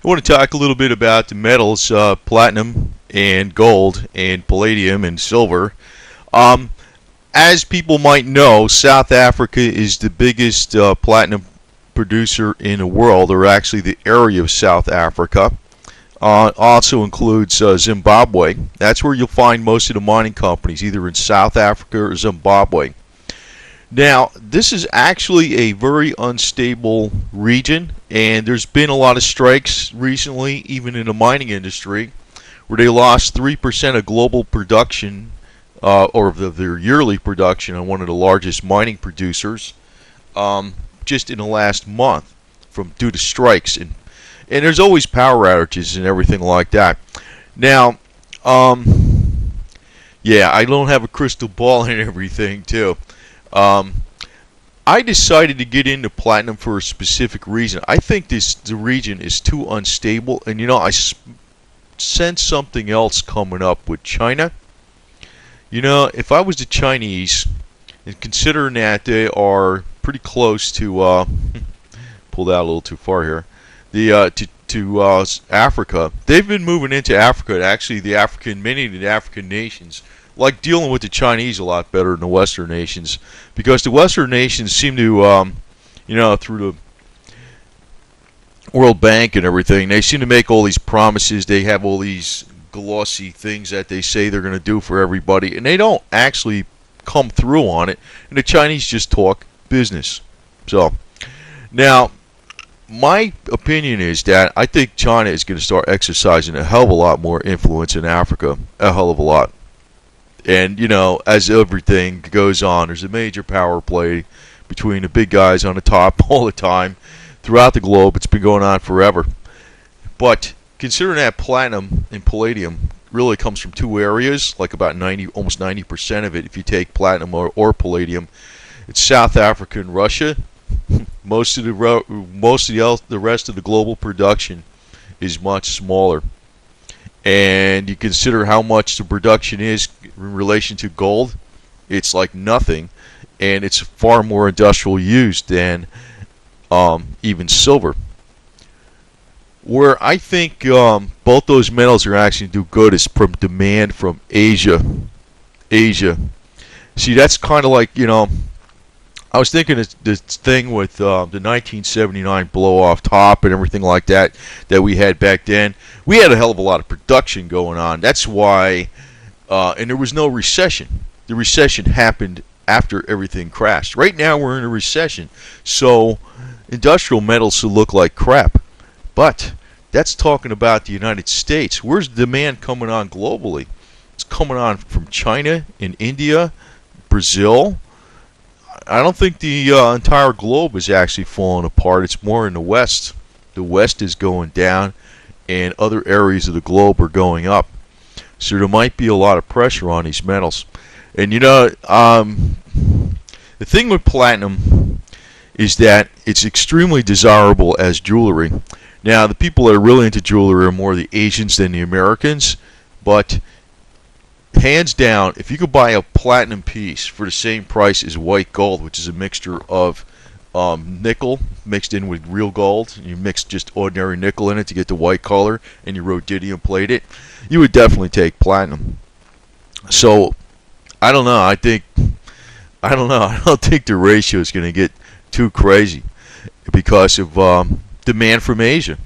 want to talk a little bit about the metals, platinum and gold and palladium and silver. Um, as people might know, South Africa is the biggest platinum producer in the world, or actually the area of South Africa. Also includes Zimbabwe. That's where you'll find most of the mining companies, either in South Africa or Zimbabwe. Now, this is actually a very unstable region, and there's been a lot of strikes recently, even in the mining industry, where they lost 3% of global production, or of their yearly production on one of the largest mining producers, just in the last month, due to strikes. And there's always power outages and everything like that. Now, yeah, I don't have a crystal ball and everything, too. I decided to get into platinum for a specific reason. I think the region is too unstable, and I sense something else coming up with China. If I was the Chinese, and considering that they are pretty close to pulled out a little too far here, to Africa, they've been moving into Africa. Actually, many of the African nations like dealing with the Chinese a lot better than the Western nations, because the Western nations seem to, through the World Bank and everything, they seem to make all these promises. They have all these glossy things that they say they're going to do for everybody, and they don't actually come through on it. And the Chinese just talk business. So, now, my opinion is that I think China is going to start exercising a hell of a lot more influence in Africa, a hell of a lot. And, as everything goes on, there's a major power play between the big guys on the top all the time throughout the globe. It's been going on forever. But considering that platinum and palladium really comes from two areas, like about almost 90% of it, if you take platinum or palladium, it's South Africa and Russia. Most of the rest of the global production is much smaller. And you consider how much the production is in relation to gold, it's like nothing, and it's far more industrial use than even silver. Where I think both those metals are actually do good is from demand from Asia. See, that's kind of like, I was thinking this thing with the 1979 blow-off top and everything like that we had back then. We had a hell of a lot of production going on. That's why, and there was no recession. The recession happened after everything crashed. Right now we're in a recession, so industrial metals will look like crap. But that's talking about the United States. Where's demand coming on globally? It's coming on from China and India, Brazil. I don't think the entire globe is actually falling apart. It's more in the West. The West is going down, and other areas of the globe are going up. So there might be a lot of pressure on these metals. And the thing with platinum is that it's extremely desirable as jewelry. Now, the people that are really into jewelry are more the Asians than the Americans, but hands down, if you could buy a platinum piece for the same price as white gold, which is a mixture of nickel mixed in with real gold, and you mix just ordinary nickel in it to get the white color, and you rhodium plate it, you would definitely take platinum. So, I don't know. I don't think the ratio is going to get too crazy because of demand from Asia.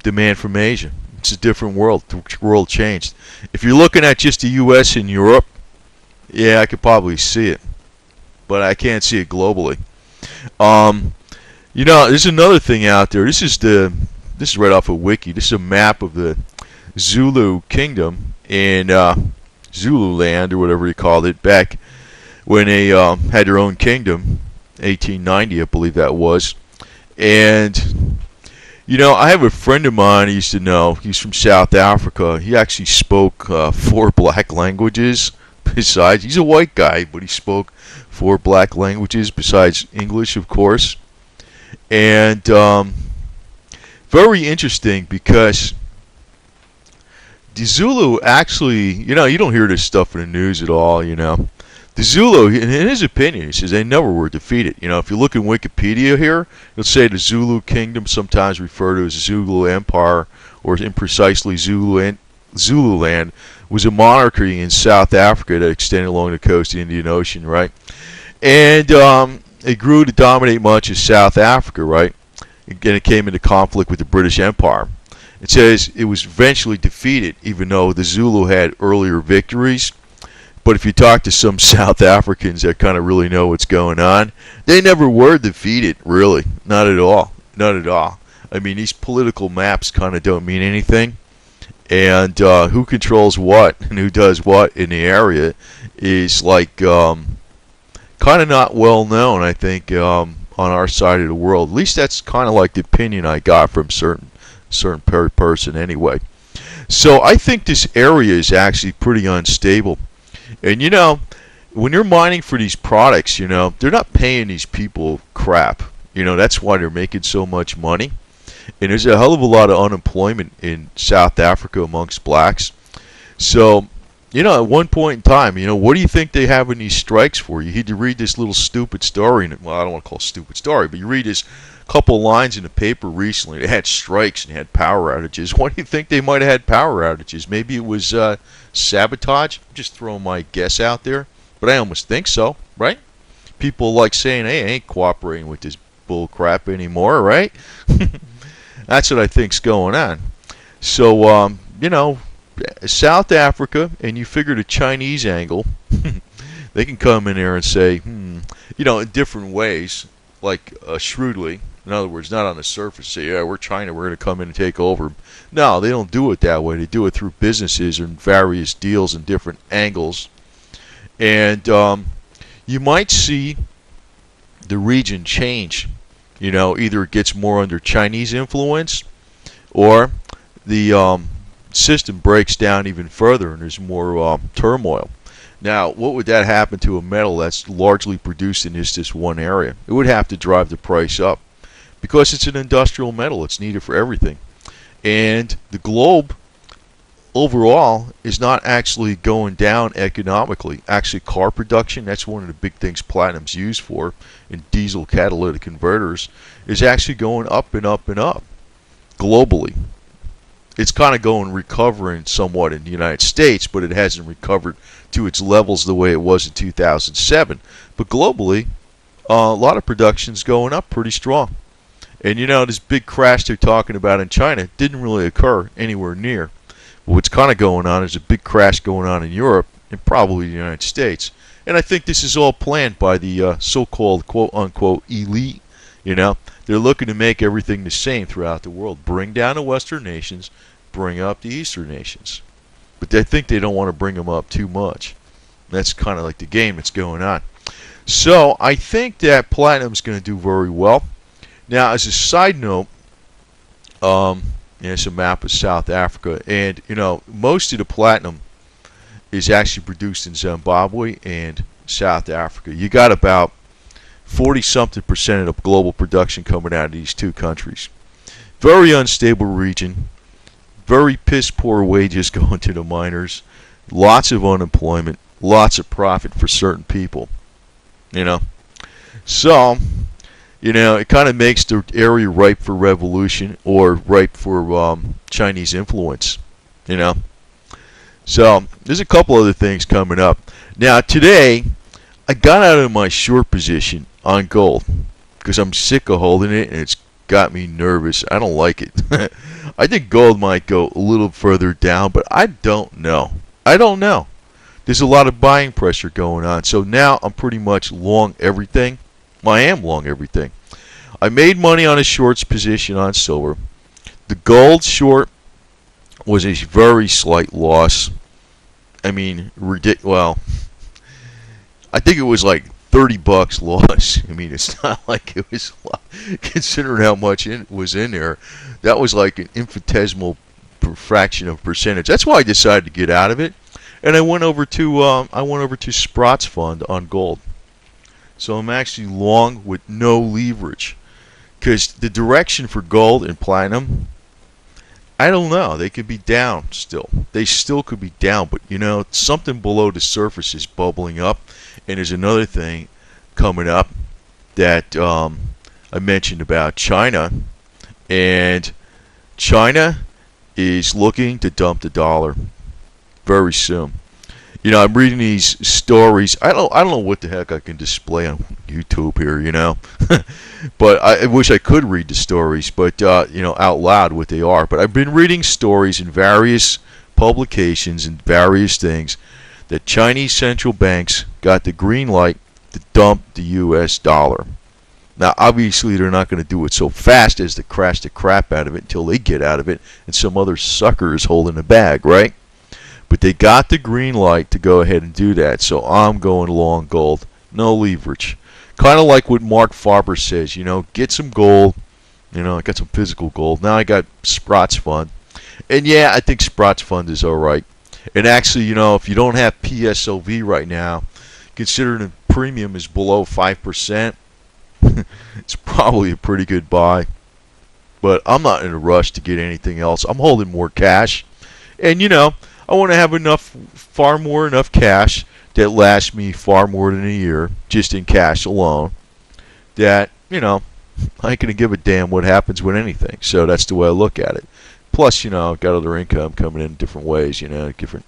It's a different world. The world changed. If you're looking at just the U.S. and Europe, yeah, I could probably see it, but I can't see it globally. There's another thing out there. This is right off of Wiki. This is a map of the Zulu kingdom in Zululand, or whatever you called it, back when they had their own kingdom, 1890, I believe that was. And I have a friend of mine I used to know. He's from South Africa. He actually spoke 4 black languages. Besides, he's a white guy, but he spoke 4 black languages besides English, of course. And very interesting because the Zulu actually, you don't hear this stuff in the news at all, The The Zulu, in his opinion, he says they never were defeated. You know, if you look in Wikipedia here, it'll say the Zulu Kingdom, sometimes referred to as the Zulu Empire, or imprecisely Zululand, was a monarchy in South Africa that extended along the coast of the Indian Ocean, right? And it grew to dominate much of South Africa, right? Again, it came into conflict with the British Empire. It says it was eventually defeated, even though the Zulu had earlier victories. But if you talk to some South Africans that kind of really know what's going on, they never were defeated, really. Not at all. Not at all. I mean, these political maps kind of don't mean anything. And who controls what and who does what in the area is like kind of not well known, I think, on our side of the world. At least that's kind of like the opinion I got from certain person anyway. So I think this area is actually pretty unstable. And you know, when you're mining for these products, you know, they're not paying these people crap. You know, that's why they're making so much money. And there's a hell of a lot of unemployment in South Africa amongst blacks. So, you know, at one point in time, you know, what do you think they have in these strikes for? You had to read this little stupid story. Well, I don't want to call it a stupid story, but you read this couple lines in the paper recently. They had strikes and they had power outages. Why do you think they might have had power outages? Maybe it was sabotage? I'm just throwing my guess out there. But I almost think so, right? People like saying, hey, I ain't cooperating with this bull crap anymore, right? That's what I think's going on. So, you know, South Africa, and you figure the Chinese angle, they can come in there and say, you know, in different ways, like shrewdly. In other words, not on the surface, say, yeah, we're China, we're going to come in and take over. No, they don't do it that way. They do it through businesses and various deals and different angles. And you might see the region change. You know, either it gets more under Chinese influence, or the system breaks down even further and there's more turmoil. Now, what would that happen to a metal that's largely produced in this one area? It would have to drive the price up because it's an industrial metal. It's needed for everything. And the globe overall is not actually going down economically. Actually, car production, that's one of the big things platinum's used for in diesel catalytic converters, is actually going up and up and up globally. It's kind of recovering somewhat in the United States, but it hasn't recovered to its levels the way it was in 2007. But globally, a lot of production's going up pretty strong. And you know, this big crash they're talking about in China didn't really occur anywhere near. What's kind of going on is a big crash going on in Europe and probably the United States. And I think this is all planned by the so-called quote-unquote elite. You know, they're looking to make everything the same throughout the world. Bring down the Western nations, bring up the Eastern nations. But I think they don't want to bring them up too much. That's kind of like the game that's going on. So I think that platinum's going to do very well. Now, as a side note, it's a map of South Africa, and you know, most of the platinum is actually produced in Zimbabwe and South Africa. You got about 40-something% of the global production coming out of these two countries. Very unstable region, very piss poor wages going to the miners, lots of unemployment, lots of profit for certain people. You know, so you know, it kind of makes the area ripe for revolution or ripe for Chinese influence, you know. So there's a couple other things coming up. Now today, I got out of my short position on gold because I'm sick of holding it and it's got me nervous. I don't like it. I think gold might go a little further down, but I don't know. I don't know. There's a lot of buying pressure going on. So now I'm pretty much long everything. I am long everything. I made money on a shorts position on silver. The gold short was a very slight loss. I mean, well, I think it was like $30 loss. I mean, it's not like it was a lot, considering how much was in there. That was like an infinitesimal fraction of percentage. That's why I decided to get out of it, and I went over to Sprott's fund on gold. So I'm actually long with no leverage, because the direction for gold and platinum, I don't know. They could be down still. They still could be down, but you know, something below the surface is bubbling up, And there's another thing coming up that I mentioned about China, and China is looking to dump the dollar very soon. I'm reading these stories. I don't know what the heck I can display on YouTube here, but I wish I could read the stories, but out loud what they are. But I've been reading stories in various publications and various things that Chinese central banks got the green light to dump the US dollar. Now, obviously, they're not going to do it so fast as to crash the crap out of it until they get out of it and some other sucker is holding the bag, right? But they got the green light to go ahead and do that, so I'm going long gold, no leverage. Kind of like what Mark Farber says, get some gold. I got some physical gold. Now I got Sprott's Fund. And yeah, I think Sprott's Fund is alright. And actually, if you don't have PSLV right now, considering the premium is below 5%, it's probably a pretty good buy. But I'm not in a rush to get anything else. I'm holding more cash. And I want to have enough cash that lasts me far more than a year, just in cash alone, that, I ain't going to give a damn what happens with anything. So that's the way I look at it. Plus, I've got other income coming in different ways, different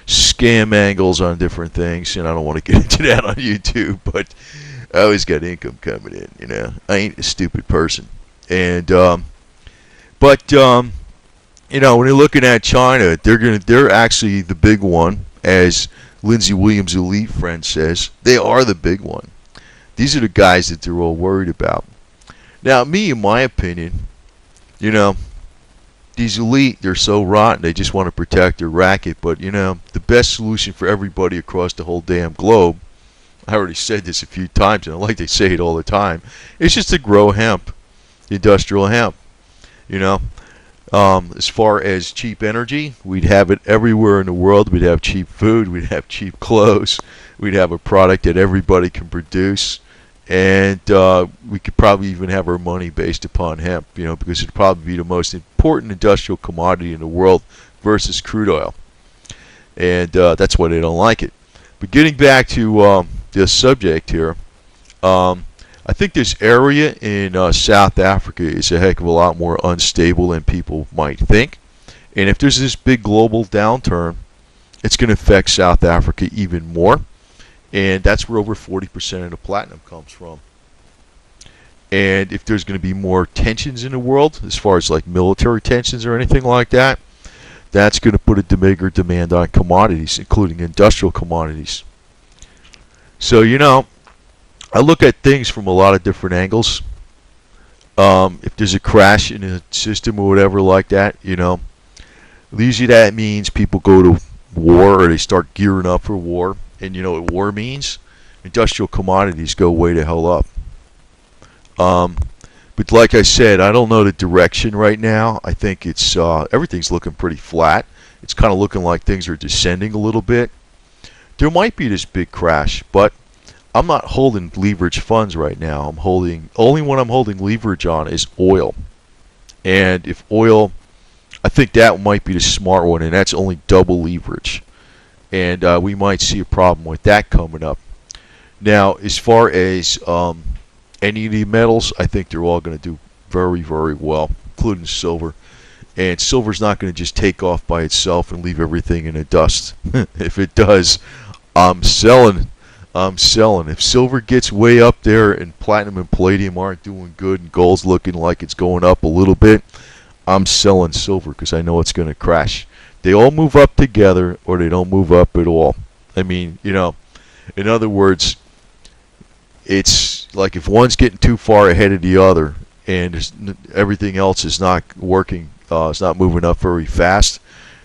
scam angles on different things. And I don't want to get into that on YouTube, but I always got income coming in, I ain't a stupid person. And, when you're looking at China, they're actually the big one, as Lindsey Williams' elite friend says. They are the big one. These are the guys that they're all worried about. Now, me, in my opinion, these elite, they're so rotten, they just want to protect their racket. But, the best solution for everybody across the whole damn globe, I already said this a few times, and I like to say it all the time, is just to grow hemp, industrial hemp, As far as cheap energy, we'd have it everywhere in the world. We'd have cheap food. We'd have cheap clothes. We'd have a product that everybody can produce. And we could probably even have our money based upon hemp, because it'd probably be the most important industrial commodity in the world versus crude oil. And that's why they don't like it. But getting back to this subject here, I think this area in South Africa is a heck of a lot more unstable than people might think. And if there's this big global downturn, it's going to affect South Africa even more. And that's where over 40% of the platinum comes from. And if there's going to be more tensions in the world, as far as like military tensions or anything like that, that's going to put a bigger demand on commodities, including industrial commodities. So, I look at things from a lot of different angles. If there's a crash in a system or whatever like that, usually that means people go to war or they start gearing up for war. And you know what war means? Industrial commodities go way the hell up. But like I said, I don't know the direction right now. I think it's everything's looking pretty flat. It's kind of looking like things are descending a little bit. There might be this big crash, but I'm not holding leverage funds right now. Only one I'm holding leverage on is oil. And if oil, I think that might be the smart one, and that's only double leverage. And we might see a problem with that coming up. Now, as far as any of the metals, I think they're all going to do very, very well, including silver. And silver's not going to just take off by itself and leave everything in the dust. If it does, I'm selling. If silver gets way up there and platinum and palladium aren't doing good and gold's looking like it's going up a little bit, I'm selling silver because I know it's going to crash. They all move up together or they don't move up at all. I mean, in other words, it's like if one's getting too far ahead of the other and everything else is not working, it's not moving up very fast,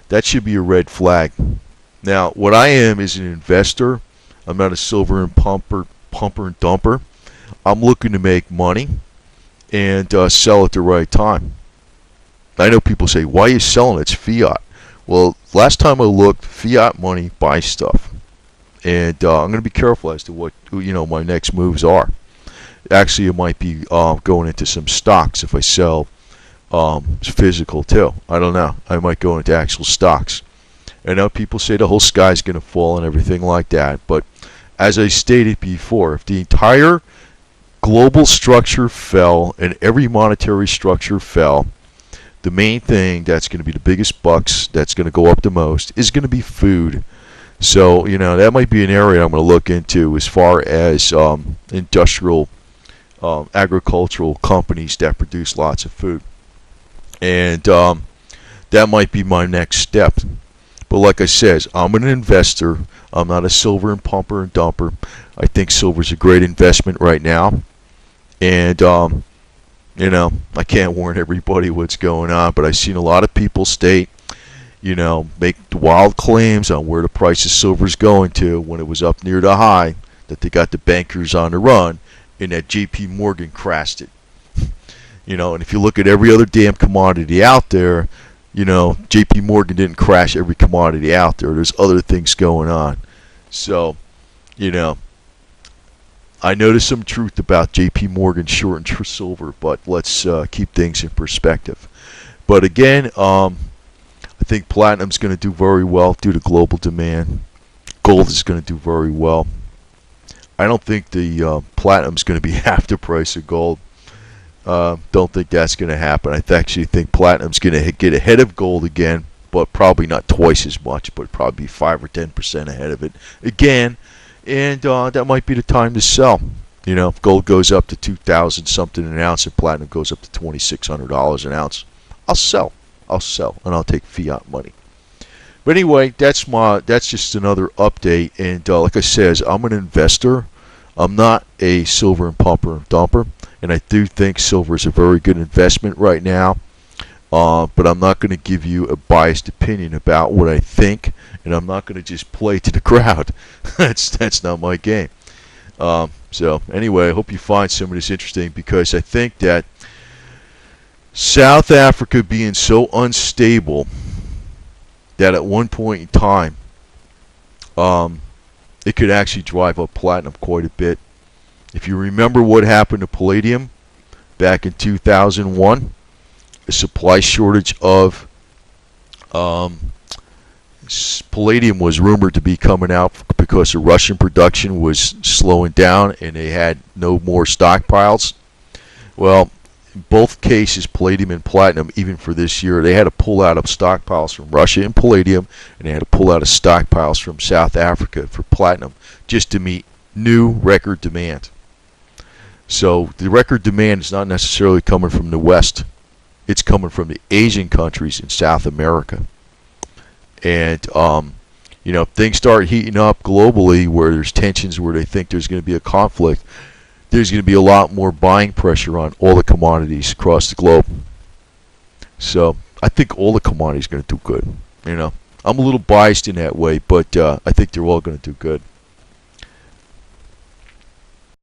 that should be a red flag. Now, what I am is an investor. I'm not a silver and pumper and dumper. I'm looking to make money and sell at the right time. I know people say, why are you selling? It's fiat. Well, last time I looked, fiat money buys stuff. And I'm going to be careful as to what my next moves are. Actually, it might be going into some stocks if I sell physical too. I don't know. I might go into actual stocks. I know people say the whole sky's going to fall and everything like that, but as I stated before, if the entire global structure fell and every monetary structure fell, the main thing that's going to be the biggest bucks, that's going to go up the most, is going to be food. So, that might be an area I'm going to look into as far as industrial, agricultural companies that produce lots of food. And that might be my next step. But like I said, I'm an investor. I'm not a silver and pumper and dumper. I think silver's a great investment right now. And, I can't warn everybody what's going on, but I've seen a lot of people state, make wild claims on where the price of silver's going to when it was up near the high, that they got the bankers on the run, and that J.P. Morgan crashed it. And if you look at every other damn commodity out there, J.P. Morgan didn't crash every commodity out there. There's other things going on. So, I know there's some truth about J.P. Morgan short and silver, but let's keep things in perspective. But again, I think platinum's going to do very well due to global demand. Gold is going to do very well. I don't think the platinum's going to be half the price of gold. Don't think that's going to happen. I actually think platinum's going to get ahead of gold again, but probably not twice as much, but probably 5 or 10% ahead of it again. And that might be the time to sell. If gold goes up to 2,000 something an ounce and platinum goes up to $2,600 an ounce, I'll sell, and I'll take fiat money. But anyway, that's just another update. And like I said, I'm an investor. I'm not a silver and pumper and dumper, and I do think silver is a very good investment right now. But I'm not going to give you a biased opinion about what I think, and I'm not going to just play to the crowd. That's not my game. So anyway, I hope you find some of this interesting, because I think that South Africa being so unstable that at one point in time, it could actually drive up platinum quite a bit. If you remember what happened to palladium back in 2001, a supply shortage of palladium was rumored to be coming out because the Russian production was slowing down and they had no more stockpiles. Well, in both cases, palladium and platinum, even for this year, they had to pull out of stockpiles from Russia in palladium, and they had to pull out of stockpiles from South Africa for platinum just to meet new record demand. So the record demand is not necessarily coming from the West. It's coming from the Asian countries in South America. And, if things start heating up globally where there's tensions, where they think there's going to be a conflict, there's going to be a lot more buying pressure on all the commodities across the globe. So I think all the commodities are going to do good. I'm a little biased in that way, but I think they're all going to do good.